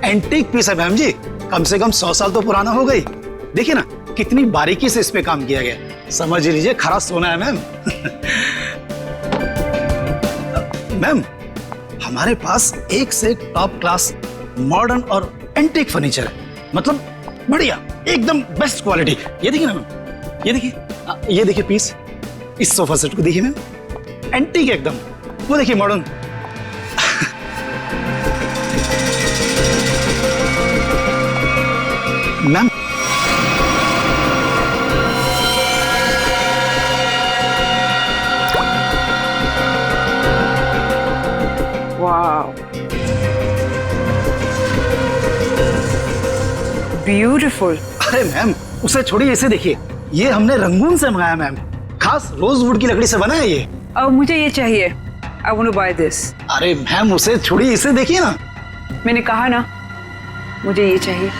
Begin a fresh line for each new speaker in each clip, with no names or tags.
Antique piece है ma'am जी, कम से कम 100 साल तो पुराना हो गई। देखिए ना कितनी बारीकी से इस पे काम किया गया, समझ लीजिए खरा सोना है मैम। मैम हमारे पास एक से एक टॉप क्लास मॉडर्न और एंटीक फर्नीचर है, मतलब बढ़िया एकदम बेस्ट क्वालिटी। ये देखिए ना मैम, ये देखिए पीस, इस सोफा सेट को देखिए मैम, एंटीक एकदम। वो देखिए मॉडर्न। Ma'am
wow, beautiful.
अरे मैम उसे छोड़िए, इसे देखिए, ये हमने रंगून से मंगाया मैम, खास रोजवुड की लकड़ी से बना है ये।
अब मुझे ये चाहिए, I want to buy this।
अरे मैम उसे छोड़िए, इसे देखिए ना।
मैंने कहा ना मुझे ये चाहिए।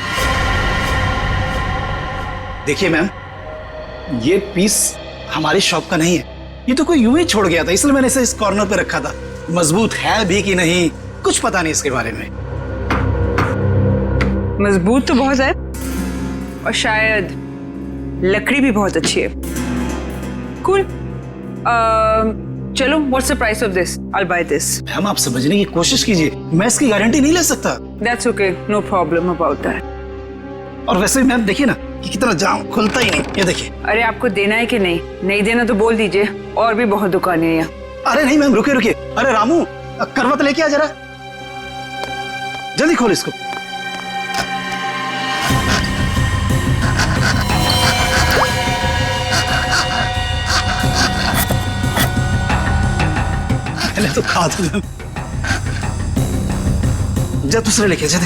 देखिए मैम, ये पीस हमारी शॉप का नहीं है, ये तो कोई यूं ही छोड़ गया था, इसलिए मैंने इसे इस कॉर्नर पे रखा था। मजबूत है भी कि नहीं कुछ पता नहीं इसके बारे में।
मजबूत तो बहुत है और शायद लकड़ी भी बहुत अच्छी है। कूल। चलो, what's the price of this? I will by this.
Ma'am आप समझने की कोशिश कीजिए, मैं इसकी गारंटी नहीं ले सकता।
That's okay, no problem about that.
और वैसे मैम देखिए ना कि कितना जाम, खुलता ही नहीं, ये देखिए।
अरे आपको देना है कि नहीं? नहीं देना तो बोल दीजिए, और भी बहुत दुकानें हैं यहाँ।
अरे नहीं मैम, रुकिए रुकिए। अरे रामू, करवत लेके आ जरा, जल्दी खोल इसको। मैंने तो कहा था मैम। जा दूसरे लेके जा,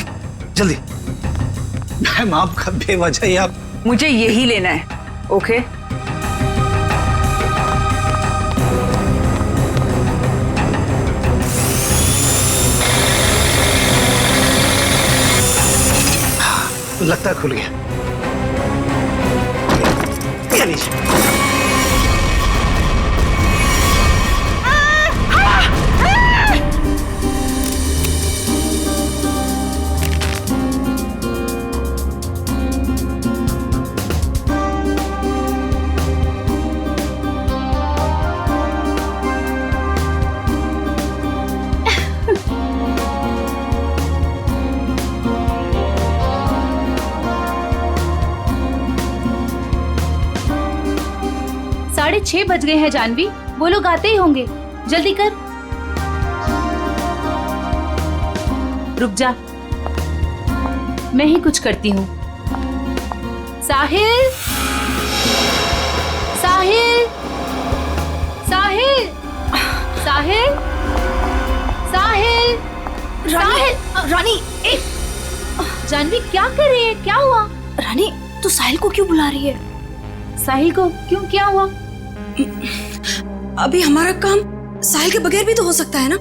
जल्दी। मैम आपका बेवजह ही आप।
मुझे यही लेना है, ओके?
लगता है खुल गया। ये लीजिए।
साढ़े 6 बज गए हैं जानवी, वो लोग आते ही होंगे, जल्दी कर। रुक जा, मैं ही कुछ करती हूँ। साहिल, साहिल, साहिल, साहिल, साहिल, साहिल।
रानी,
जानवी क्या कर रही है? क्या हुआ?
रानी तू साहिल को क्यों बुला रही है?
साहिल को क्यों? क्या हुआ?
अभी हमारा काम साहिल के बगैर भी तो हो सकता है ना?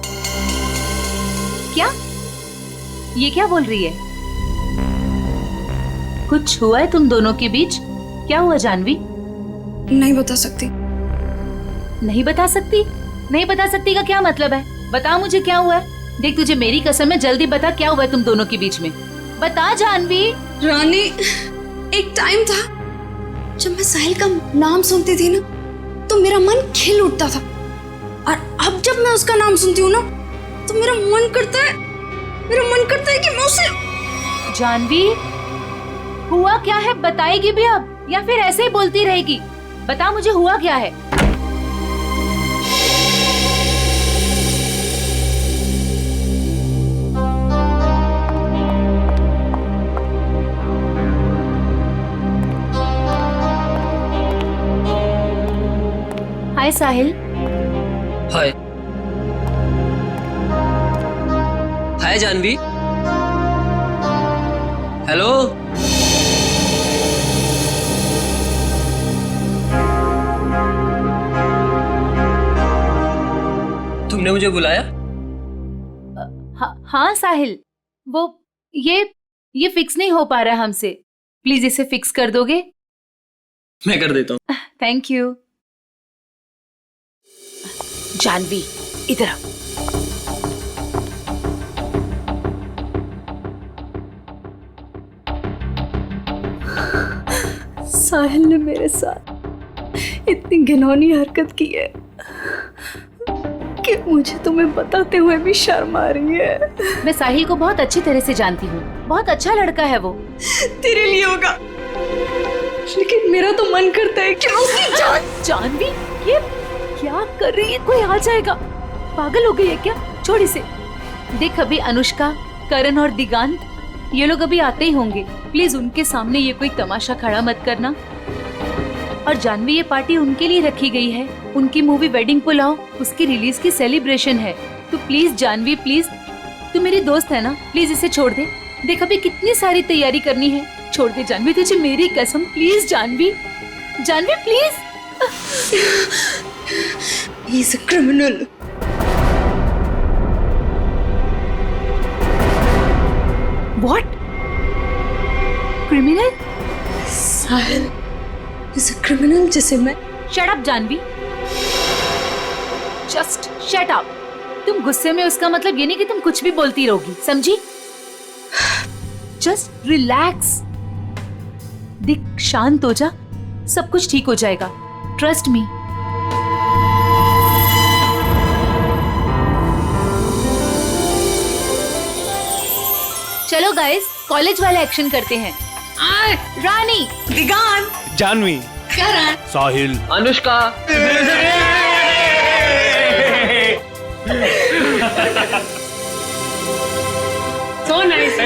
क्या? ये क्या बोल रही है? कुछ हुआ है तुम दोनों के बीच? क्या हुआ जानवी?
नहीं बता सकती।
नहीं बता सकती? नहीं बता सकती का क्या मतलब है? बता मुझे क्या हुआ है। देख तुझे मेरी कसम है, जल्दी बता क्या हुआ है तुम दोनों के बीच में। बता जानवी।
रानी, एक टाइम था जब मैं साहिल का नाम सुनती थी ना तो मेरा मन खिल उठता था, और अब जब मैं उसका नाम सुनती हूँ ना तो मेरा मन करता है कि मैं उसे।
जानवी हुआ क्या है? बताएगी भी अब या फिर ऐसे ही बोलती रहेगी? बता मुझे हुआ क्या है। हाय साहिल।
हाय। हाय जानवी। हेलो। तुमने मुझे बुलाया?
हाँ साहिल, वो ये फिक्स नहीं हो पा रहा हमसे, प्लीज इसे फिक्स कर दोगे?
मैं कर देता हूँ।
Thank you.
जानवी इधर आ। साहिल ने मेरे साथ इतनी घिनौनी हरकत की है कि मुझे तुम्हें बताते हुए भी शर्म आ रही है।
मैं साहिल को बहुत अच्छी तरह से जानती हूँ, बहुत अच्छा लड़का है वो।
तेरे लिए होगा, लेकिन मेरा तो मन करता है कि उसकी जान।
जानवी, ये क्या कर रही है? कोई आ जाएगा। पागल हो गई है क्या? छोड़ इसे। देख, अभी अनुष्का, करण और दिगांत ये लोग अभी आते ही होंगे। प्लीज उनके सामने ये कोई तमाशा खड़ा मत करना। और जानवी, ये पार्टी उनके लिए रखी गई है। उनकी मूवी वेडिंग पुलाव, उसकी रिलीज की सेलिब्रेशन है। तो प्लीज जानवी, प्लीज, तू मेरी दोस्त है ना, प्लीज इसे छोड़ दे। देख, अभी कितनी सारी तैयारी करनी है। छोड़ दे जानवी, तुझे मेरी कसम। Please Jahnavi, Jahnavi please.
He is a criminal.
What? Criminal?
Sahil is a criminal जिसे मैं।
Shut up Janvi. Just shut up। तुम गुस्से में, उसका मतलब ये नहीं कि तुम कुछ भी बोलती रहोगी, समझी? Just relax। दिख, शांत हो जा, सब कुछ ठीक हो जाएगा। Trust me. चलो गाइस, कॉलेज वाला एक्शन करते हैं। रानी,
दिगांत,
जानवी,
करण,
साहिल,
Anushka.
So nice।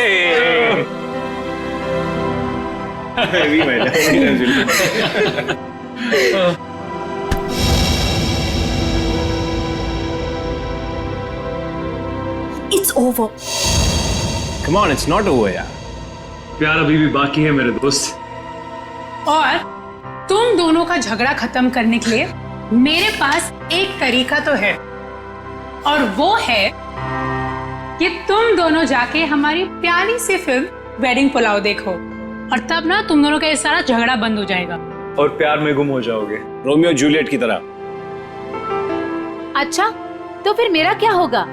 It's over.
come on, it's not over यार।
प्यार अभी भी बाकी है मेरे दोस्त।
और तुम दोनों का झगड़ा खत्म करने के लिए मेरे पास एक तरीका तो है, और वो है कि तुम दोनों जाके हमारी प्यारी सी फिल्म वेडिंग पुलाव देखो, और तब ना तुम दोनों का ये सारा झगड़ा बंद हो जाएगा।
और प्यार में गुम हो जाओगे,
रोमियो जूलियट की तरह।
अच्छा, तो फिर मेरा क्या होगा?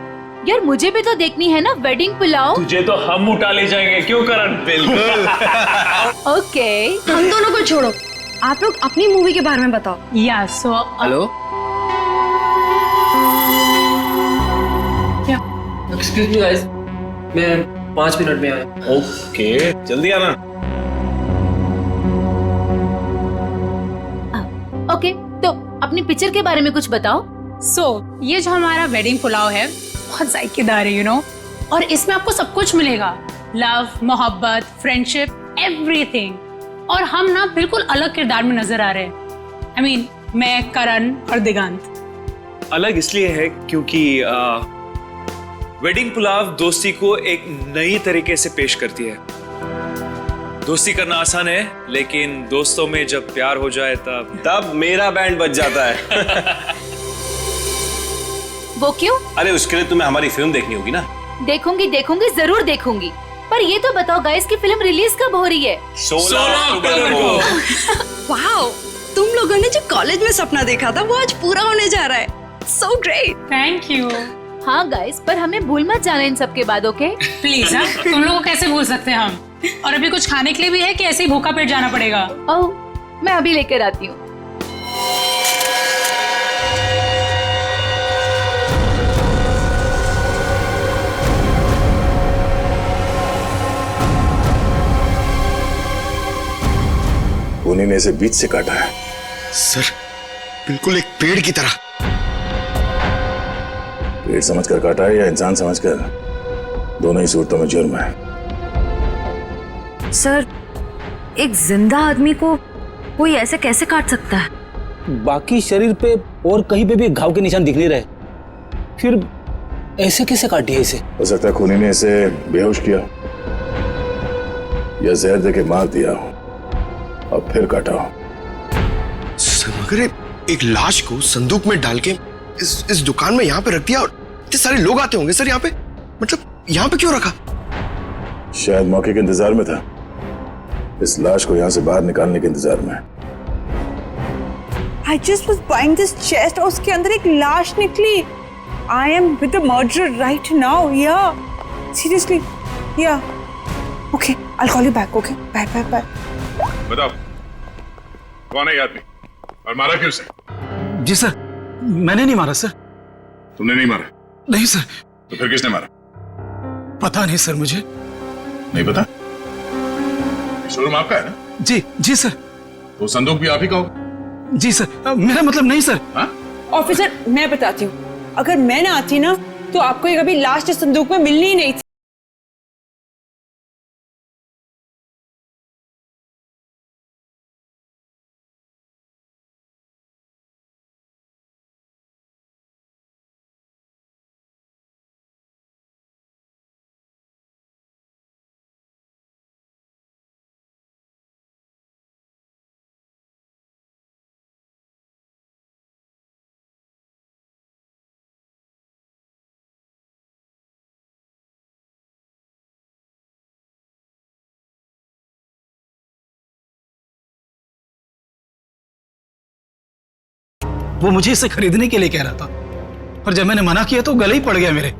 यार, मुझे भी तो देखनी है ना वेडिंग पुलाव।
तुझे तो हम उठा ले जाएंगे, क्यों करण? बिल्कुल।
ओके।
हम दोनों को छोड़ो, आप लोग अपनी मूवी के बारे में बताओ।
या सो
हेलो,
क्या?
एक्सक्यूज मी गाइस, मैं 5 मिनट में आया।
ओके, जल्दी आना।
ओके, तो अपनी पिक्चर के बारे में कुछ बताओ।
ये जो हमारा वेडिंग पुलाव है बहुत जायकेदार है, यू नो, और इसमें आपको सब कुछ मिलेगा। लव, मोहब्बत, फ्रेंडशिप, एवरीथिंग। और हम ना बिल्कुल अलग किरदार में नजर आ रहे हैं। I mean, मैं, करण और दिगांत।
अलग इसलिए है क्योंकि वेडिंग पुलाव दोस्ती को एक नई तरीके से पेश करती है। दोस्ती करना आसान है, लेकिन दोस्तों में जब प्यार हो जाए तब
मेरा बैंड बज जाता है।
वो क्यों?
अरे उसके लिए तुम्हें हमारी फिल्म देखनी होगी ना।
देखूंगी, देखूंगी, जरूर देखूंगी। पर ये तो बताओ गाइस कि फिल्म रिलीज कब हो रही है?
16 अक्टूबर को।
वाओ, तुम लोगों ने जो कॉलेज में सपना देखा था वो आज पूरा होने जा रहा है। So great।
Thank you.
हाँ गाइस, पर हमें भूल मत जाना इन सब के बाद, ओके?
प्लीज, हाँ, तुम लोगों को कैसे भूल सकते हैं हम? और अभी कुछ खाने के लिए भी है कि ऐसे ही भूखा पेट जाना पड़ेगा?
ओह, मैं अभी लेकर आती हूँ।
उन्हीं ने इसे बीच से काटा है।
सर, बिल्कुल एक पेड़ की तरह।
पेड़ समझकर काटा है या इंसान समझकर? दोनों ही सूरतों में जुर्म है।
सर, एक जिंदा आदमी को कोई ऐसे कैसे काट सकता है?
बाकी शरीर पे और कहीं पे भी घाव के निशान दिख नहीं रहे, फिर ऐसे कैसे काटी है इसे?
हो सकता है खूनी ने इसे बेहोश किया या जहर देके मार दिया और फिर काटा हो।
सर, मगर एक लाश को संदूक में डाल के इस दुकान में यहाँ पे रख दिया, और इतने सारे लोग आते होंगे सर यहाँ पे, मतलब यहाँ पे क्यों रखा?
शायद मौके के इंतजार में था, इस लाश को यहाँ से बाहर निकालने के इंतजार में।
I just was buying this chest और उसके अंदर एक लाश निकली। I am with the murderer right now. Yeah, seriously. Yeah. Okay, I'll call you back. Okay, bye.
बताओ, कौन है ये आदमी और मारा क्यों उसे?
जी सर, मैंने नहीं मारा सर।
तुमने नहीं मारा?
नहीं सर।
तो फिर किसने मारा?
पता नहीं सर, मुझे
नहीं पता। शोरूम आपका है ना?
जी जी सर।
तो संदूक भी आप ही का होगा?
जी सर, मेरा मतलब नहीं सर।
ऑफिसर, मैं बताती हूँ, अगर मैं ना आती ना तो आपको ये कभी लास्ट संदूक में मिलनी ही नहीं थी।
वो मुझे इसे खरीदने के लिए कह रहा था, पर जब मैंने मना किया तो गले ही पड़ गया मेरे।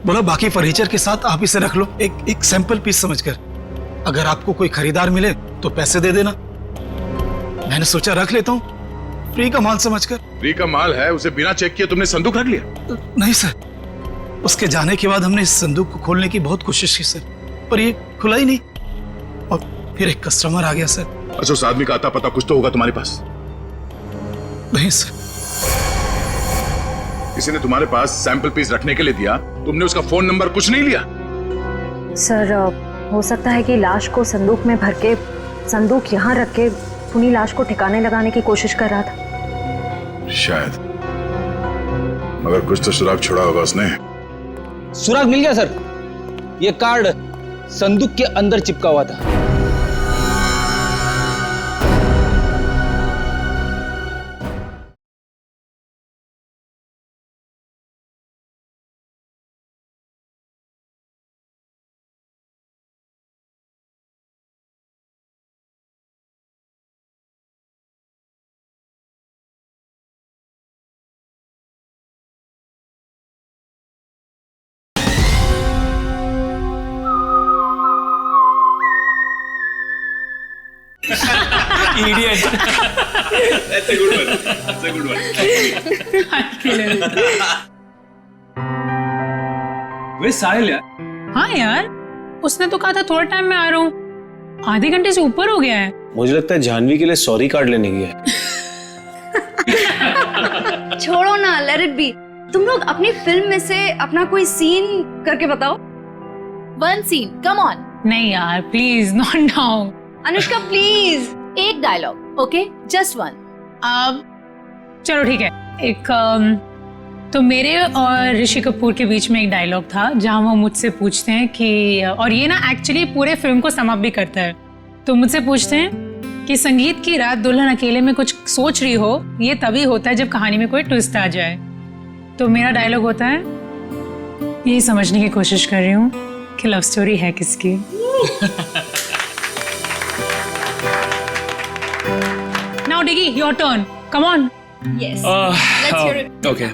बोला बाकी फर्नीचर के साथ आप इसे रख लो, एक सैंपल पीस समझकर। अगर आपको कोई खरीदार मिले तो पैसे दे देना। मैंने सोचा रख लेता हूँ, फ्री का माल समझकर।
फ्री का माल है, उसे बिना चेक किए तुमने संदूक रख लिया?
नहीं सर, उसके जाने के बाद हमने इस संदूक को खोलने की बहुत कोशिश की सर, पर ये खुला ही नहीं। और फिर एक कस्टमर आ गया सर।
अच्छा, उस आदमी का आता पता कुछ तो होगा तुम्हारे पास?
नहीं सर।
किसी ने तुम्हारे पास सैंपल पीस रखने के लिए दिया, तुमने उसका फोन नंबर कुछ नहीं लिया?
सर, हो सकता है कि लाश को संदूक में भर के संदूक यहाँ रख के उन्हीं लाश को ठिकाने लगाने की कोशिश कर रहा था।
शायद, मगर कुछ तो सुराग छोड़ा होगा उसने।
सुराग मिल गया सर। ये कार्ड संदूक के अंदर चिपका हुआ था।
Idiot.
That's a good one. That's a good one.
वे साहिल यार।
हाँ यार, उसने तो कहा था थोड़ा टाइम में आ रहा हूँ, आधे घंटे से ऊपर हो गया है।
मुझे लगता है जानवी के लिए सॉरी कार्ड लेने गया है।
छोड़ो ना, लेट इट बी। तुम लोग अपनी फिल्म में से अपना कोई सीन करके बताओ।
One scene, come on.
नहीं यार, please not now.
Anushka please,
एक डायलॉग, ओके, जस्ट वन।
अब चलो ठीक है, एक तो मेरे और ऋषि कपूर के बीच में एक डायलॉग था जहां वो मुझसे पूछते हैं कि, और ये ना एक्चुअली पूरे फिल्म को सम अप भी करता है, तो मुझसे पूछते हैं कि संगीत की रात दुल्हन अकेले में कुछ सोच रही हो, ये तभी होता है जब कहानी में कोई ट्विस्ट आ जाए। तो मेरा डायलॉग होता है, यही समझने की कोशिश कर रही हूँ कि लव स्टोरी है किसकी। Now Diggy, your turn. Come on.
Yes. Let's hear it.
Okay.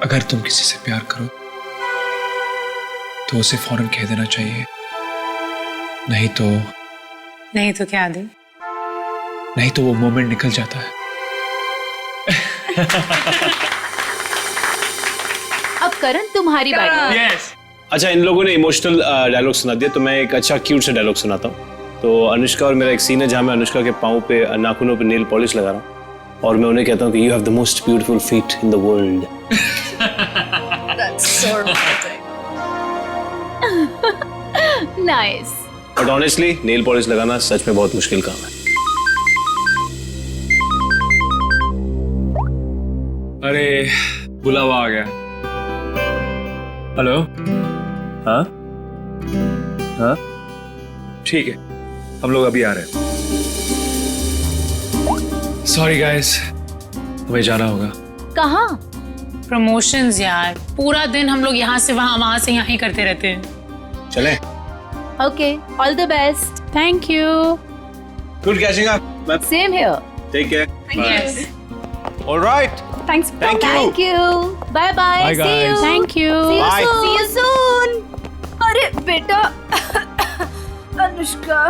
अगर तुम किसी से प्यार करो तो उसे फौरन कह देना चाहिए, नहीं तो
क्या आदि?
नहीं तो वो मोमेंट निकल जाता है।
अब करण तुम्हारी बारी।
Yes.
अच्छा, इन लोगों ने इमोशनल डायलॉग सुना दिया, तो मैं एक अच्छा क्यूट सा डायलॉग सुनाता हूँ। तो अनुष्का और मेरा एक सीन है जहाँ मैं अनुष्का के पाँव पे, नाखूनों पे नेल पॉलिश लगा रहा हूँ और मैं उन्हें कहता हूँ कि you have the most beautiful feet in the world.
That's so romantic.
Nice.
But honestly nail polish लगाना सच में बहुत मुश्किल काम है।
अरे बुलावा आ गया। हेलो। हाँ हाँ ठीक है, हम लोग अभी आ रहे हैं। सॉरी गाइस, हमें जाना होगा।
कहाँ?
प्रमोशंस यार, पूरा दिन हम लोग यहाँ से वहाँ से यहाँ ही करते रहते हैं।
चलें?
Okay, all the best.
Thank you.
Good catching up.
Same here.
Take care.
Yes.
Alright.
Thanks.
Thank you.
Thank you. Bye bye.
Bye,
See you.
guys.
Thank you.
Bye.
See you soon. अरे बेटा, अनुष्का,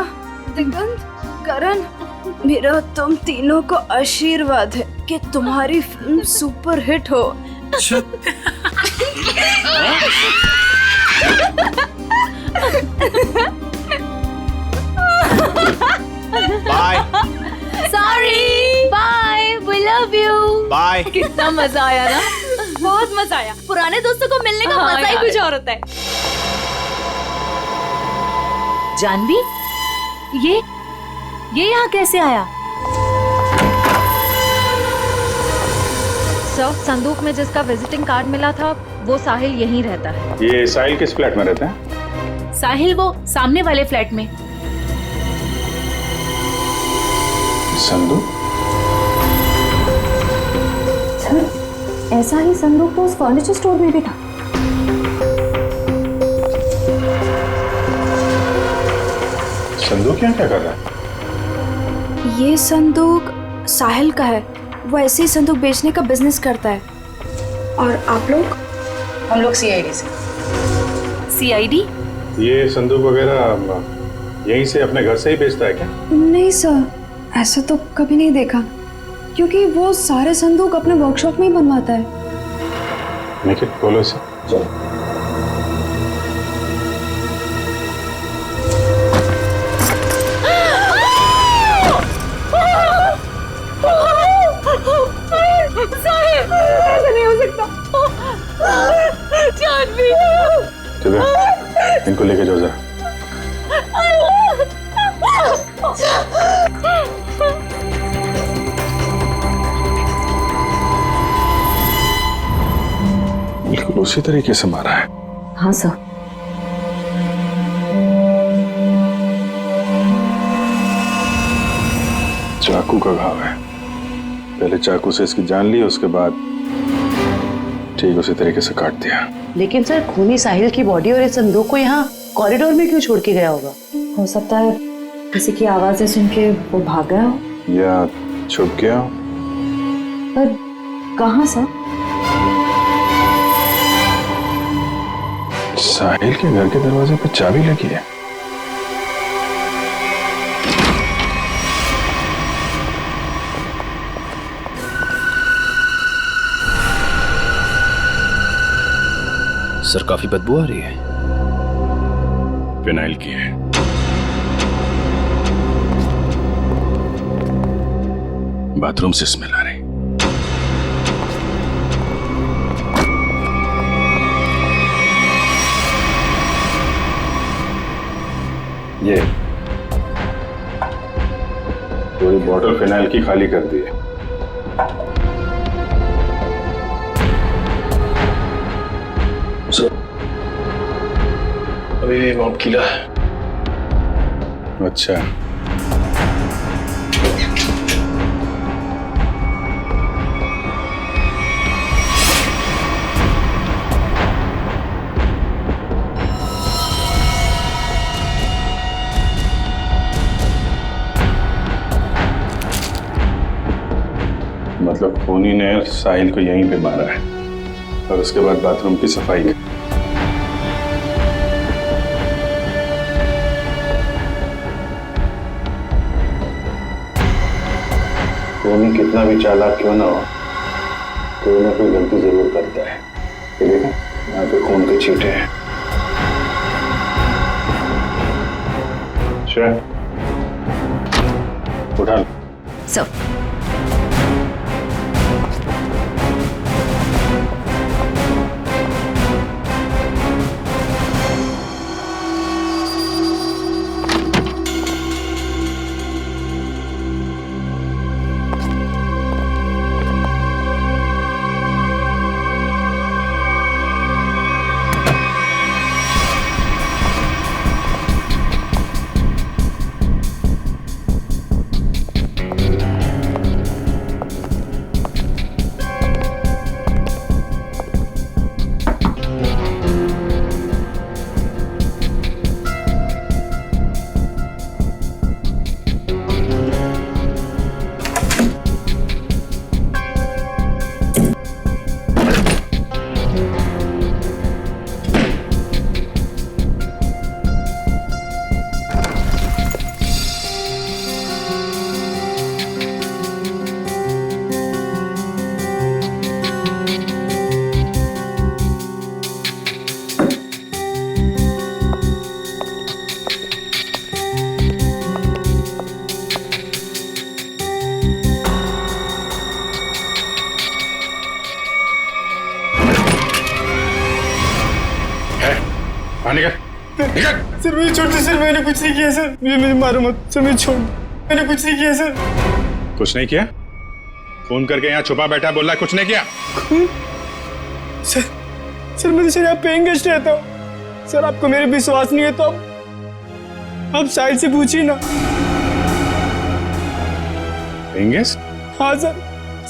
दिगंत, करण, मेरा तुम तीनों को आशीर्वाद है कि तुम्हारी फिल्म सुपर हिट हो।
Bye
sorry, bye, we love you.
Bye.
कितना मजा आया ना, बहुत मजा आया। पुराने दोस्तों को मिलने का मजा ही कुछ और होता है। जानवी, ये यहाँ कैसे आया?
सर, संदूक में जिसका विजिटिंग कार्ड मिला था वो साहिल यहीं रहता है।
ये साहिल किस फ्लैट में रहते हैं?
साहिल वो सामने वाले फ्लैट में।
संदूक?
सर, ऐसा ही संदूक तो उस फर्नीचर स्टोर में भी था।
संदूक यहाँ क्या कर रहा है?
ये संदूक साहिल का है, वो ऐसे ही संदूक बेचने का बिजनेस करता है। और आप लोग?
हम लोग सीआईडी से।
सीआईडी?
ये संदूक वगैरह यहीं से अपने घर से ही बेचता है क्या?
नहीं सर, ऐसा तो कभी नहीं देखा, क्योंकि वो सारे संदूक अपने वर्कशॉप में ही बनवाता है।
मेक इट बोलो इसे।
नहीं हो सकता। जानवी,
इनको लेके जाओ जरा। बिल्कुल उसी तरीके से मारा है।
हाँ सर।
चाकू का घाव है। पहले चाकू से इसकी जान ली, उसके बाद ठीक उसी तरीके से काट दिया।
लेकिन सर, खूनी साहिल की बॉडी और इस संदूक को यहाँ कॉरिडोर में क्यों छोड़ के गया होगा?
हो सकता है किसी की आवाजें सुन के वो भाग गया हो,
या छुप गया हो।
पर कहाँ सर?
साहिल के घर के दरवाजे पे चाबी लगी है।
सर, काफी बदबू आ रही है।
फिनाइल की है। बाथरूम से स्मेल आ रही। ये पूरी बॉटल फिनाइल की खाली कर दी है।
अभी माउंट किला है।
अच्छा, मतलब खूनी ने साहिल को यहीं पे मारा है और उसके बाद बाथरूम की सफाई की। खूनी कितना भी चालाक क्यों ना हो, कोई ना कोई गलती जरूर करता है। ये देखो, यहाँ पे खून के छींटे हैं। श्रेया, उठा लो।
सर,
बाहर निकल निकल।
सर मुझे छोड़ दो सर, मैंने कुछ नहीं किया सर, मुझे मारो मत सर, मुझे छोड़, मैंने कुछ नहीं किया सर।
कुछ नहीं किया? फोन करके यहाँ छुपा बैठा बोल रहा है कुछ नहीं किया?
सर मैं तो सर यहाँ पेइंग गेस्ट रहता हूँ सर, आपको मेरे विश्वास नहीं है तो आप साहिल से पूछिए ना।
Paying guest?
हाँ सर,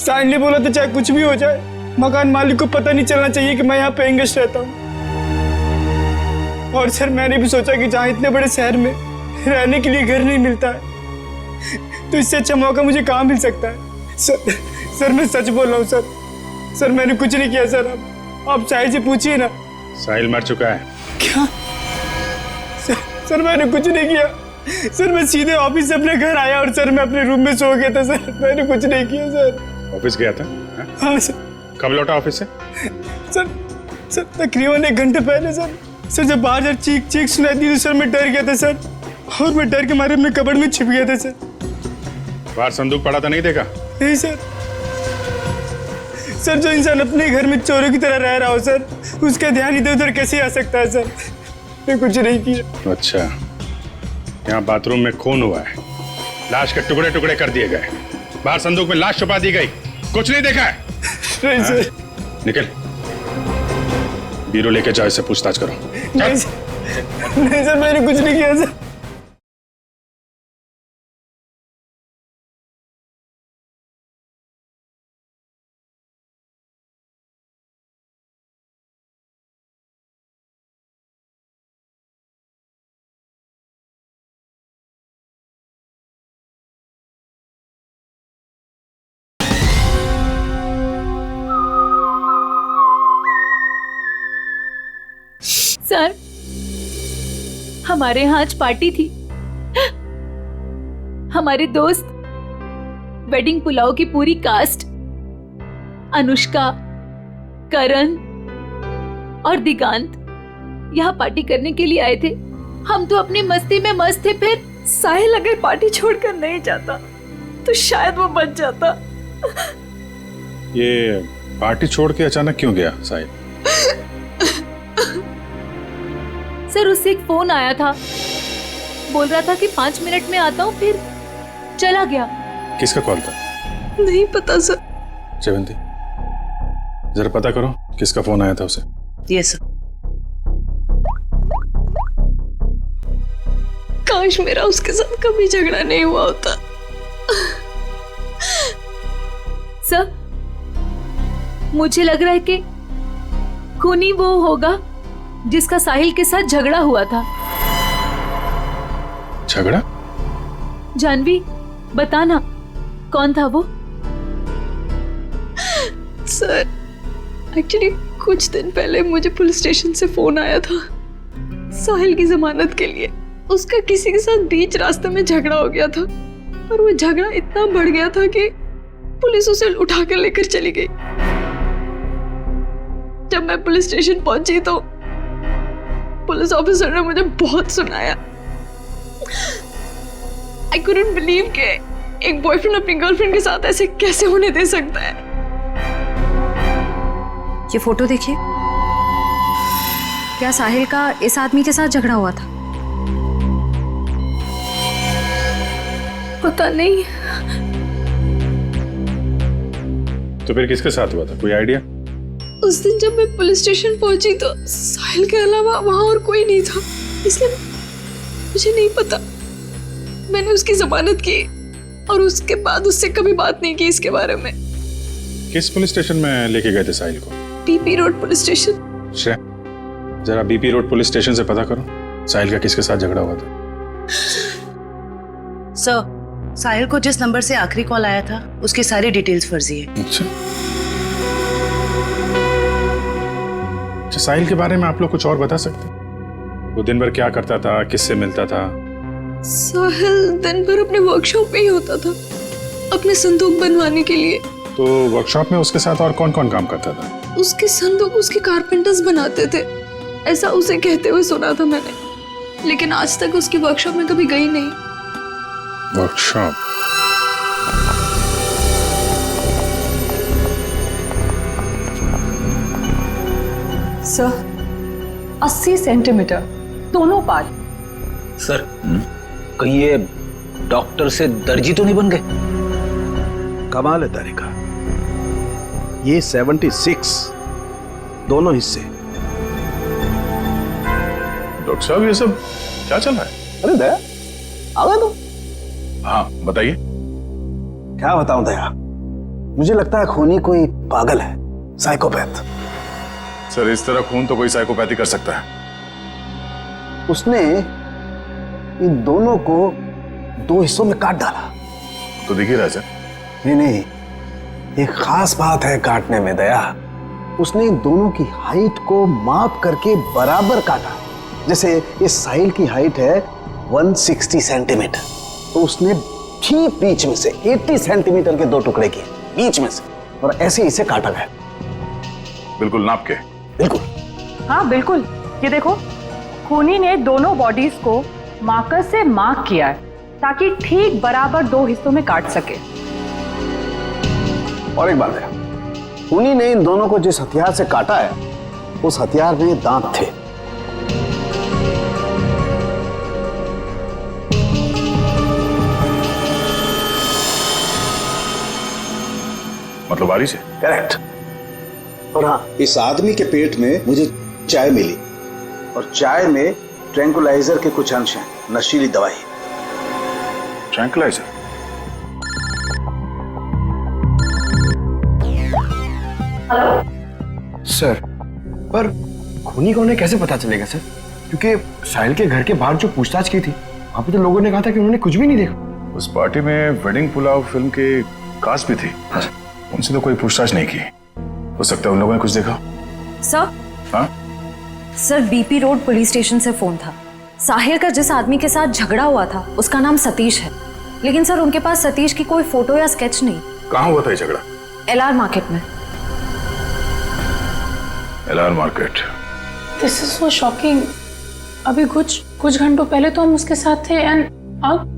साहिल ने बोला था चाहे कुछ भी हो जाए मकान मालिक को पता नहीं चलना चाहिए कि मैं यहाँ पेइंग गेस्ट रहता हूँ। और सर मैंने भी सोचा कि जहाँ इतने बड़े शहर में रहने के लिए घर नहीं मिलता है तो इससे अच्छा मौका मुझे कहाँ मिल सकता है। सर मैं सच बोल रहा हूँ सर मैंने कुछ नहीं किया सर, आप साहिल से पूछिए ना।
साहिल मर चुका है।
क्या? सर मैंने कुछ नहीं किया सर, मैं सीधे ऑफिस से अपने घर आया और सर मैं अपने रूम में सो गया था सर, मैंने कुछ नहीं किया सर।
ऑफिस गया था?
हाँ सर।
कब लौटा ऑफिस से?
सर तकरीबन 1 घंटे पहले सर जब बाहर चीख सुनाई दी तो सर मैं डर गया था सर, और मैं डर के मारे अपने कबर्ड में छिप गया था सर।
बाहर संदूक पड़ा था नहीं देखा?
नहीं सर जो इंसान अपने घर में चोरों की तरह रह रहा हो सर, उसका ध्यान इधर उधर कैसे आ सकता है सर, मैं कुछ नहीं किया।
अच्छा, यहाँ बाथरूम में खून हुआ है, लाश के टुकड़े टुकड़े कर दिए गए, बाहर संदूक में लाश छुपा दी गई, कुछ नहीं देखा है?
नहीं सर।
निकल, बीरो लेके जाओ, इससे पूछताछ करो।
नहीं सर मैंने कुछ नहीं किया सर।
सर हमारे यहाँ आज पार्टी थी, हमारे दोस्त वेडिंग पुलाव की पूरी कास्ट अनुष्का, करण और दिगांत यहाँ पार्टी करने के लिए आए थे। हम तो अपनी मस्ती में मस्त थे, फिर साहिल अगर पार्टी छोड़कर नहीं जाता तो शायद वो बच जाता।
ये पार्टी छोड़ के अचानक क्यों गया साहिल?
सर उससे एक फोन आया था, बोल रहा था कि 5 मिनट में आता हूँ, फिर चला गया।
किसका कॉल था?
नहीं पता सर।
जयवंती जरा पता करो किसका फोन आया था उसे।
Yes sir.
काश मेरा उसके साथ कभी झगड़ा नहीं हुआ होता।
सर मुझे लग रहा है कि खूनी वो होगा जिसका साहिल के साथ झगड़ा हुआ था।
झगड़ा?
जानवी बताना कौन था वो?
सर एक्चुअली कुछ दिन पहले मुझे पुलिस स्टेशन से फोन आया था साहिल की जमानत के लिए। उसका किसी के साथ बीच रास्ते में झगड़ा हो गया था और वो झगड़ा इतना बढ़ गया था कि पुलिस उसे उठाकर लेकर चली गई। जब मैं पुलिस स्टेशन पहुंची तो पुलिस ऑफिसर ने मुझे बहुत सुनाया। I couldn't believe कि एक बॉयफ्रेंड अपनी गर्लफ्रेंड के साथ ऐसे कैसे होने दे सकता है।
ये फोटो देखिए, क्या साहिल का इस आदमी के साथ झगड़ा हुआ था?
पता नहीं।
तो फिर किसके साथ हुआ था, कोई आइडिया?
उस दिन जब मैं पुलिस स्टेशन पहुंची तो साहिल के अलावा वहां और कोई नहीं था, इसलिए मुझे नहीं पता। मैंने उसकी जमानत की और उसके बाद उससे कभी बात नहीं की इसके बारे में।
किस पुलिस स्टेशन में लेके गए थे साहिल को?
BP road police station.
जरा बीपी रोड पुलिस स्टेशन से पता करो साहिल का किसके साथ झगड़ा हुआ था।
सर साहिल को जिस नंबर से आखिरी कॉल आया था उसकी सारी डिटेल्स फर्जी है।
अच्छा, साहिल के बारे में आप लोग कुछ और बता सकते हैं? वो दिन भर क्या करता था, किससे मिलता था?
साहिल दिन भर अपने वर्कशॉप में ही होता था अपने संदूक बनवाने के लिए।
तो वर्कशॉप में उसके साथ और कौन कौन काम करता था?
उसके संदूक उसके कारपेंटर्स बनाते थे, ऐसा उसे कहते हुए सुना था मैंने, लेकिन आज तक उसकी वर्कशॉप में कभी गई नहीं।
वर्कशॉप?
सर
80 सेंटीमीटर दोनों पार्ट।
सर कहीं ये डॉक्टर से दर्जी तो नहीं बन गए?
कमाल है तारिका, ये 76 दोनों हिस्से।
डॉक्टर साहब ये सब क्या चल रहा है?
अरे दया आ गए तुम?
हाँ बताइए।
क्या बताऊं दया, मुझे लगता है खूनी कोई पागल है, साइकोपैथ।
सर इस तरह खून तो कोई साइकोपैथी कर सकता है।
उसने इन दोनों को 2 हिस्सों में काट डाला।
तो दिख ही रहा है सर।
नहीं, एक खास बात है काटने में दया। उसने इन दोनों की हाइट को माप करके बराबर काटा। जैसे इस साहिल की हाइट है 160 सेंटीमीटर, तो उसने ठीक बीच में से 80 सेंटीमीटर के 2 टुकड़े किए बीच में से, और ऐसे इसे काटा गया।
बिल्कुल नाप के?
बिल्कुल।
हाँ बिल्कुल, ये देखो खूनी ने दोनों बॉडीज को मार्कर से मार्क किया है ताकि ठीक बराबर 2 हिस्सों में काट सके।
और एक बात है, खूनी ने इन दोनों को जिस हथियार से काटा है उस हथियार में दांत थे।
मतलब बारी से?
करेक्ट। और हाँ, इस आदमी के पेट में मुझे चाय मिली, और चाय में ट्रैंकुलाइजर के कुछ अंश हैं, नशीली दवाई।
ट्रैंकुलाइजर?
सर पर खूनी कौन है कैसे पता चलेगा सर? क्योंकि साहिल के घर के बाहर जो पूछताछ की थी वहां पे तो लोगों ने कहा था कि उन्होंने कुछ भी नहीं देखा।
उस पार्टी में वेडिंग पुलाव फिल्म के कास्ट भी थी। उनसे तो कोई पूछताछ नहीं की। हो सकता है उन लोगों ने कुछ देखा।
सर?
हाँ
sir BP road police station से फोन था। साहिल का जिस आदमी के साथ झगड़ा हुआ था उसका नाम सतीश है, लेकिन सर उनके पास सतीश की कोई फोटो या स्केच नहीं।
कहाँ हुआ था ये झगड़ा?
LR मार्केट में।
LR market?
This is so shocking. अभी कुछ घंटों पहले तो हम उसके साथ थे, एंड अब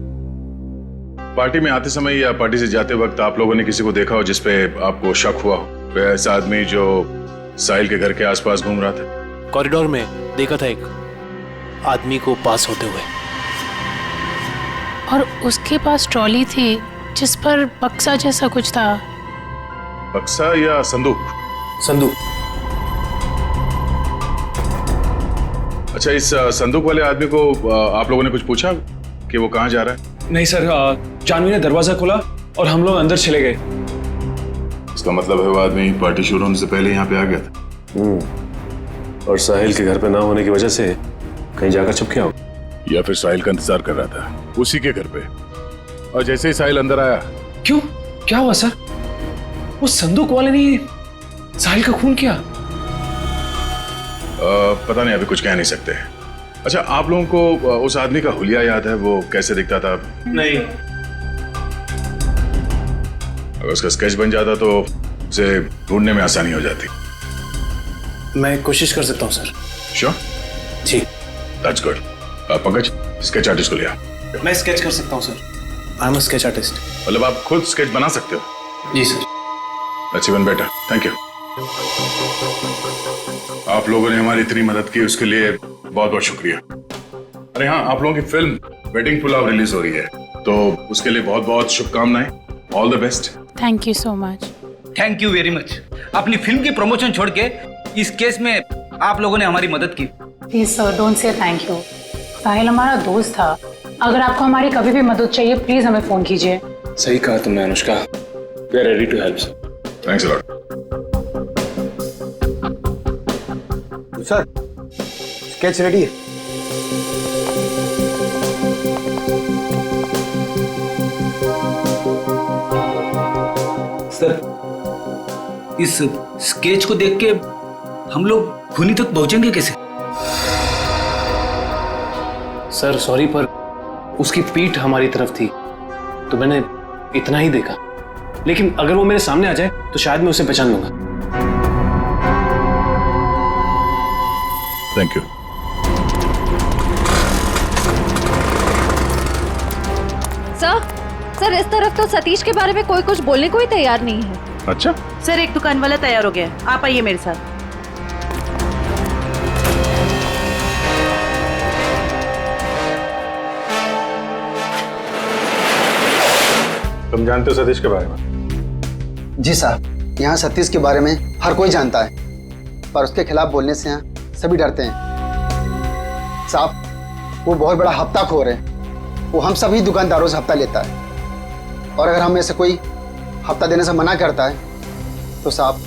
पार्टी में आते समय या पार्टी से जाते वक्त आप लोगों ने किसी को देखा हो जिसपे आपको शक हुआ हो? कोई ऐसा आदमी जो साहिल के घर के आसपास घूम रहा था?
कॉरिडोर में देखा था एक आदमी को पास होते हुए,
और उसके पास ट्रॉली थी जिस पर बक्सा जैसा कुछ था।
बक्सा या संदूक?
संदूक।
अच्छा, इस संदूक वाले आदमी को आप लोगों ने कुछ पूछा कि वो कहाँ जा रहा है?
नहीं सर, जानवी ने दरवाजा खोला और हम लोग अंदर चले गए।
इसका मतलब है वो आदमी पार्टी शुरू होने से पहले यहाँ पे आ गया था।
और साहिल के घर पे ना होने की वजह से कहीं जाकर छुप गया हो,
या फिर साहिल का इंतजार कर रहा था उसी के घर पे, और जैसे ही साहिल अंदर आया।
क्यों, क्या हुआ सर? वो संदूक वाले ने साहिल का खून किया?
पता नहीं, अभी कुछ कह नहीं सकते। अच्छा, आप लोगों को उस आदमी का हुलिया याद है? वो कैसे दिखता था?
नहीं।
अगर उसका स्केच बन जाता तो उसे ढूंढने में आसानी हो जाती।
मैं कोशिश कर सकता हूँ सर।
श्योर?
जी।
That's good. Pankaj, sketch artist को लिया।
मैं स्केच कर सकता हूँ sir. I am a sketch artist.
मतलब आप खुद स्केच बना सकते हो?
जी sir.
That's even better, thank you. आप लोगों ने हमारी इतनी मदद की उसके लिए बहुत बहुत शुक्रिया। अरे हाँ, आप लोगों की फिल्म वेडिंग पुलाव रिलीज हो रही है, तो उसके लिए बहुत बहुत शुभकामनाएं। All the best.
Thank you so much.
Thank you very much. अपनी फिल्म की प्रमोशन छोड़ के इस केस में आप लोगों ने हमारी मदद की।
Please sir, don't say thank you. Sahil हमारा दोस्त था। अगर आपको हमारी कभी भी मदद चाहिए प्लीज हमें फोन कीजिए।
सही कहा तुमने Anushka, we are ready to help sir.
Thanks a lot.
Sir, sketch ready है।
सर, इस स्केच को देख के हम लोग खूनी तक पहुंचेंगे कैसे?
सर सॉरी, पर उसकी पीठ हमारी तरफ थी तो मैंने इतना ही देखा, लेकिन अगर वो मेरे सामने आ जाए तो शायद मैं उसे पहचान लूंगा।
Thank you.
सर इस तरफ तो सतीश के बारे में कोई कुछ बोलने को ही तैयार नहीं है।
अच्छा
सर, एक दुकान वाला तैयार हो गया है, आप आइए मेरे साथ।
तुम जानते हो सतीश के बारे में?
जी साहब, यहाँ सतीश के बारे में हर कोई जानता है, पर उसके खिलाफ बोलने से यहाँ सभी डरते हैं। साहब, वो बहुत बड़ा हफ्ताखोर है। वो हम सभी दुकानदारों से हफ्ता लेता है, और अगर हम में से कोई हफ्ता देने से मना करता है तो साहब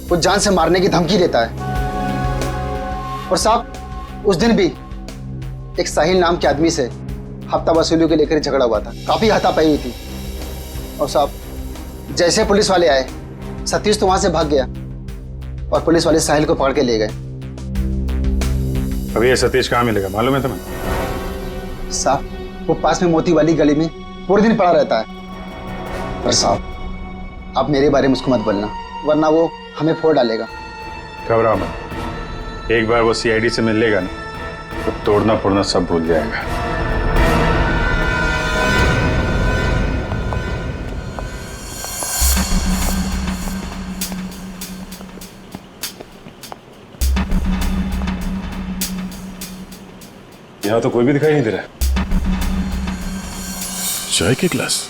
वो जान से मारने की धमकी देता है। और साहब, उस दिन भी एक साहिल नाम के आदमी से हफ्ता वसूली को लेकर झगड़ा हुआ था, काफी हाथापाई हुई थी। और साहब, जैसे पुलिस वाले आए, सतीश तो वहां से भाग गया और पुलिस वाले साहिल को पकड़ के ले गए।
अभी ये सतीश कहाँ मिलेगा मालूम है तुम्हें?
साहब, वो पास में मोती वाली गली में पूरे दिन पड़ा रहता है। पर साहब, आप मेरे बारे में उसको मत बोलना, वरना वो हमें फोड़ डालेगा।
घबराओ मत, एक बार वो सीआईडी से मिल लेगा ना तो तोड़ना फोड़ना सब भूल जाएगा।
यहाँ तो कोई भी दिखाई नहीं दे रहा है।
चाय के ग्लास।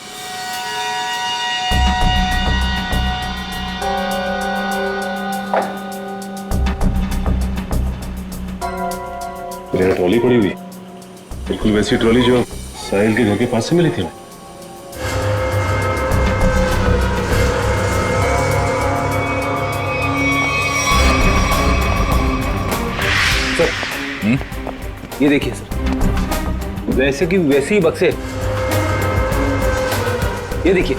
मेरा ट्रॉली पड़ी हुई, बिल्कुल वैसी ट्रॉली जो साहिल के घर के पास से मिली थी।
सर, ये देखिए सर, वैसे की वैसे ही बक्से, ये देखिए।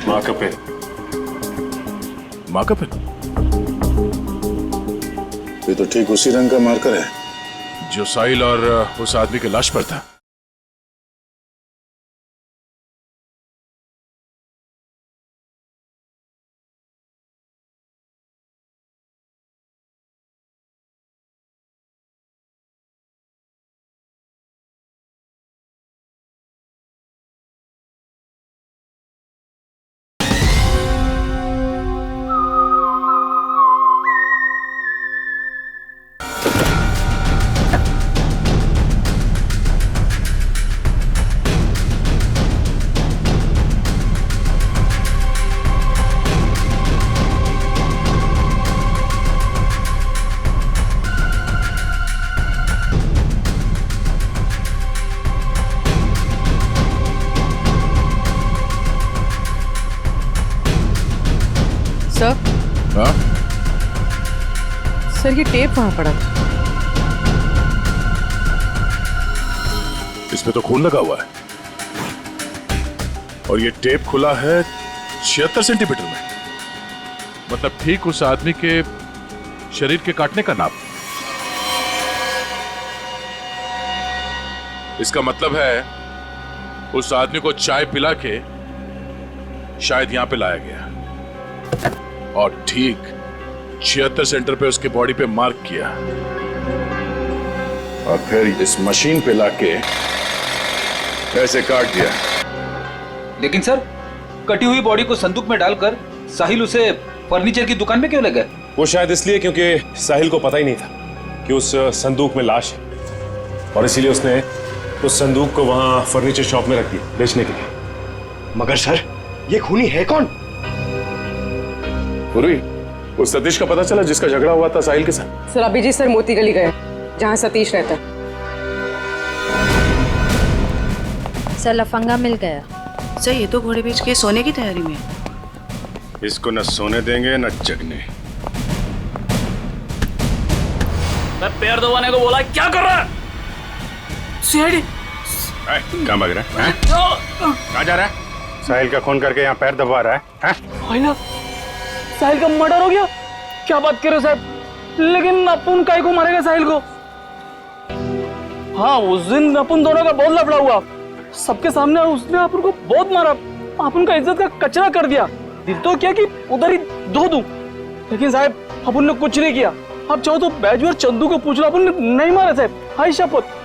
माँ का पेन। माँ का पेन?
ये तो ठीक उसी रंग का मार्कर है
जो साहिल और उस आदमी के लाश पर था।
सर,
हाँ?
सर ये टेप वहां पड़ा था।
इसमें तो खून लगा हुआ है और ये टेप खुला है 76 सेंटीमीटर में, मतलब ठीक उस आदमी के शरीर के काटने का नाप। इसका मतलब है उस आदमी को चाय पिला के शायद यहां पे लाया गया और ठीक 76 सेंटर पे उसके बॉडी पे मार्क किया और फिर इस मशीन पे लाके ऐसे काट दिया।
लेकिन सर, कटी हुई बॉडी को संदूक में डालकर साहिल उसे फर्नीचर की दुकान में क्यों ले गए?
वो शायद इसलिए क्योंकि साहिल को पता ही नहीं था कि उस संदूक में लाश है, और इसीलिए उसने उस संदूक को वहां फर्नीचर शॉप में रख दिया बेचने के लिए।
मगर सर, ये खूनी है कौन?
पूरी, उस सतीश का पता चला जिसका झगड़ा हुआ था साहिल के साथ?
सर अभी जी सर मोती गली गए जहाँ सतीश रहता है।
सर लफंगा मिल गया।
सर ये तो घोड़े बेच के सोने की तैयारी में है।
इसको न सोने देंगे न जगने।
मैं पैर दबाने को बोला, क्या कर रहा है? सीआईडी।
कहाँ भाग रहा है? कहाँ जा रहा है? साहिल का खून करके यहाँ पैर दबा रहा है?
भाईला, साहिल का मर्डर हो गया? क्या बात कर रहे हो साहब? लेकिन अपन काहे को मारेगा साहिल को? हाँ, उस दिन अपन दोनों का बहुत लफड़ा हुआ, सबके सामने उसने अपन को बहुत मारा, अपन का इज्जत का कचरा कर दिया। दिल तो क्या कि उधर ही धो दूं, लेकिन साहब अपन ने कुछ नहीं किया। आप चाहो तो बैजवर चंदू को पूछ लो, अपन ने नहीं मारा साहब, हाय शपथ।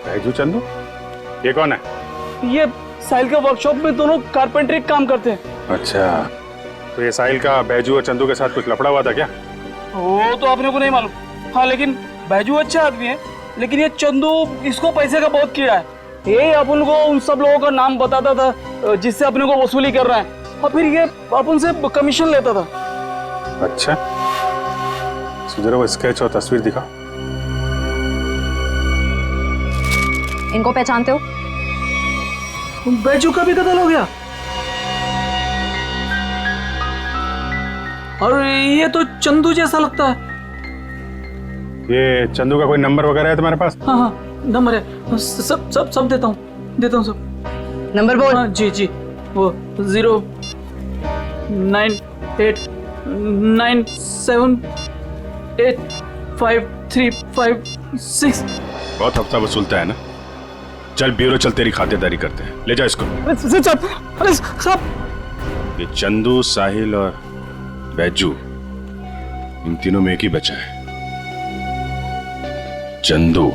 बैजू चंदू, ये कौन है?
ये साहिल के वर्कशॉप में दोनों कारपेंटरी काम करते हैं।
अच्छा, तो ये साहिल का बैजू और चंदू के साथ कुछ लफड़ा हुआ था क्या?
वो तो अपने को नहीं मालूम। हाँ, लेकिन बैजू अच्छा आदमी है, लेकिन ये चंदू इसको पैसे का बहुत कीड़ा है। ये अपन को उन सब लोगों का नाम बताता था जिससे अपने को वसूली कर रहा है, और फिर ये अपन से कमीशन लेता था।
अच्छा, जरा वो स्केच और तस्वीर दिखा।
इनको पहचानते हो?
बैजू का भी कत्ल हो गया। और ये तो चंदू जैसा लगता है।
ये चंदू का कोई नंबर वगैरह है तुम्हारे पास?
हाँ हाँ, नंबर है, सब देता हूँ सब।
नंबर बोल।
हाँ जी जी, वो 09897853556।
बहुत हफ्ता वसूलता है ना। चल ब्यूरो चल, तेरी खातिरदारी करते हैं। ले जा इसको।
अरे साहब,
ये चंदू, साहिल और बैजू, इन तीनों में एक ही बचा है, चंदू।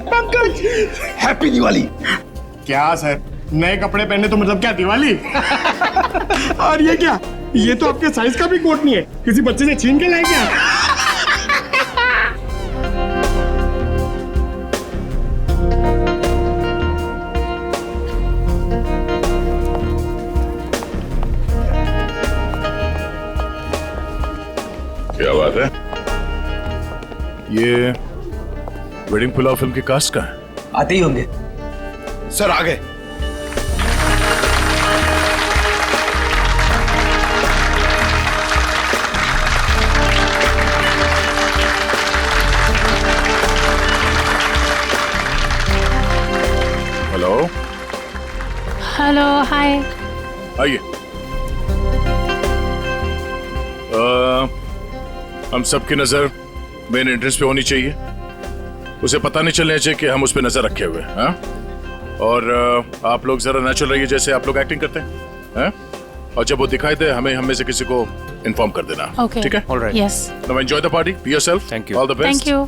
पंकज, हैप्पी दिवाली।
क्या सर, नए कपड़े पहने तो मतलब क्या दिवाली? और ये क्या, ये तो आपके साइज का भी कोट नहीं है, किसी बच्चे से छीन के लाए क्या?
क्या बात है? ये वेडिंग पुलाव फिल्म की कास्ट का है?
आते ही होंगे
सर। आ गए।
हेलो।
हेलो, हाय।
आइए। हम सबकी नजर मेन एंट्रेंस पे होनी चाहिए। उसे पता नहीं चलना चाहिए कि हम उस पर नजर रखे हुए हैं। और आप लोग जरा नेचुरल रहिए, जैसे आप लोग एक्टिंग करते हैं। और जब वो दिखाई दे, हमें में से किसी को इन्फॉर्म कर देना।
Okay.
ठीक है?
Alright. Yes.
Now enjoy the party. Be yourself. Thank you. All the best.
Thank you.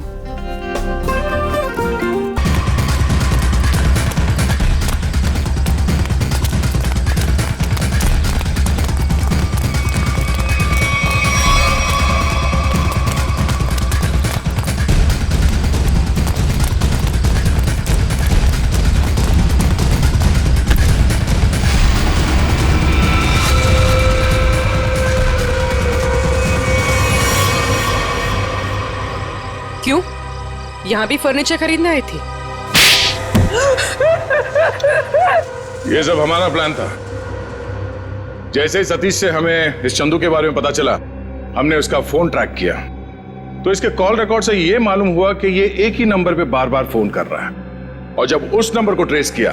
क्यों? यहाँ भी फर्नीचर खरीदने आई थी?
ये सब हमारा प्लान था। जैसे ही सतीश से हमें इस चंदू के बारे में पता चला, हमने उसका फोन ट्रैक किया, तो इसके कॉल रिकॉर्ड से ये मालूम हुआ कि ये एक ही नंबर पे बार बार फोन कर रहा है। और जब उस नंबर को ट्रेस किया,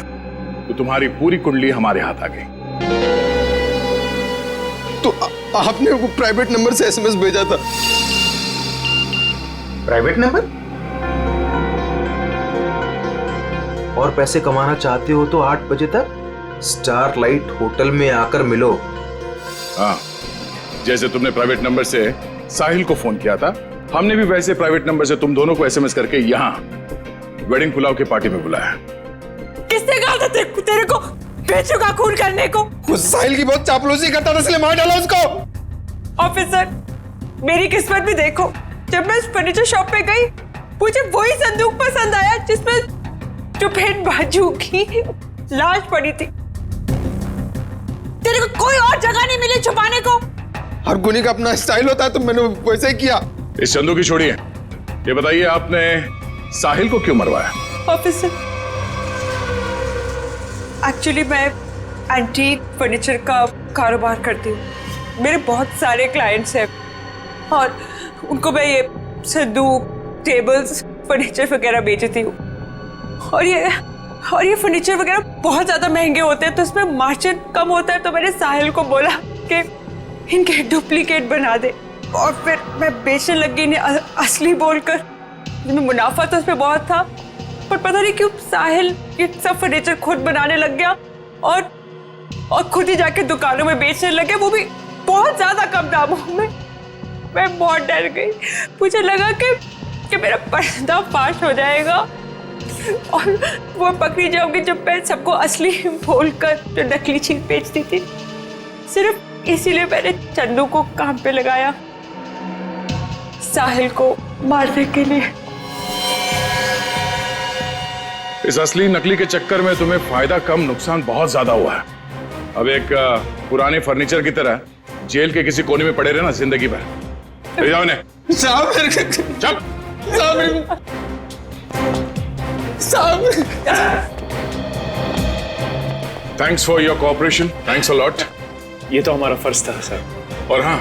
तो तुम्हारी पूरी कुंडली हमारे हाथ आ गई।
तो आपने वो प्राइवेट नंबर से एसएमएस भेजा था?
Private number? और पैसे कमाना चाहते हो तो 8 बजे तक स्टारलाइट होटल में आकर मिलो।
हाँ, जैसे तुमने प्राइवेट नंबर से साहिल को फोन किया था, हमने भी वैसे प्राइवेट नंबर से तुम दोनों को एसएमएस करके यहाँ वेडिंग पुलाव की पार्टी में बुलाया।
किसने कहा था तेरे को बेचू का खून करने को?
उस साहिल की बहुत चापलूसी करता था, इसलिए मार डाला उसको।
ऑफिसर, मेरी किस्मत भी देखो, जब मैं उस फर्नीचर शॉप पे गई, मुझे वही संदूक पसंद आया जिसमें चुपेट बाजू की लाश पड़ी थी। तेरे को कोई और जगह नहीं मिली छुपाने को?
हर गुनी का अपना स्टाइल होता है, तो मैंने वैसे ही किया।
इस चंदू की छोड़िए, ये बताइए आपने साहिल को क्यों मरवाया?
ऑफिसर, एक्चुअली मैं एंटीक फर्नीचर का कारोबार करती हूँ। मेरे बहुत सारे क्लाइंट्स हैं और उनको मैं ये संदूक, टेबल्स, फर्नीचर वगैरह बेचती हूँ। और ये फर्नीचर वगैरह बहुत ज़्यादा महंगे होते हैं, तो इसमें मार्जिन कम होता है। तो मैंने साहिल को बोला कि इनके डुप्लीकेट बना दे, और फिर मैं बेचने लगी इन्हें असली बोलकर। इसमें मुनाफा तो उसमें बहुत था, पर पता नहीं क्यों साहिल ये सब फर्नीचर खुद बनाने लग गया और खुद ही जाके दुकानों में बेचने लगे, वो भी बहुत ज्यादा कम दामों में। मैं बहुत डर गई, मुझे लगा कि मेरा पर्दाफाश हो जाएगा और वो पकड़ी जाऊंगी जब मैं सबको असली बोलकर जो नकली चीज बेचती थी। सिर्फ इसीलिए मैंने चंदू को काम पे लगाया, साहिल को मारने के लिए।
इस असली नकली के चक्कर में तुम्हें फायदा कम, नुकसान बहुत ज्यादा हुआ है। अब एक पुराने फर्नीचर की तरह जेल के किसी कोने में पड़े रहना जिंदगी भर। ले जाओ इन्हें। Thanks for your cooperation, thanks a lot.
ये तो हमारा फर्ज था सर।
और हाँ,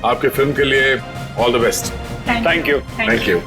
आपके फिल्म के लिए all the best.
Thank you.
Thank you.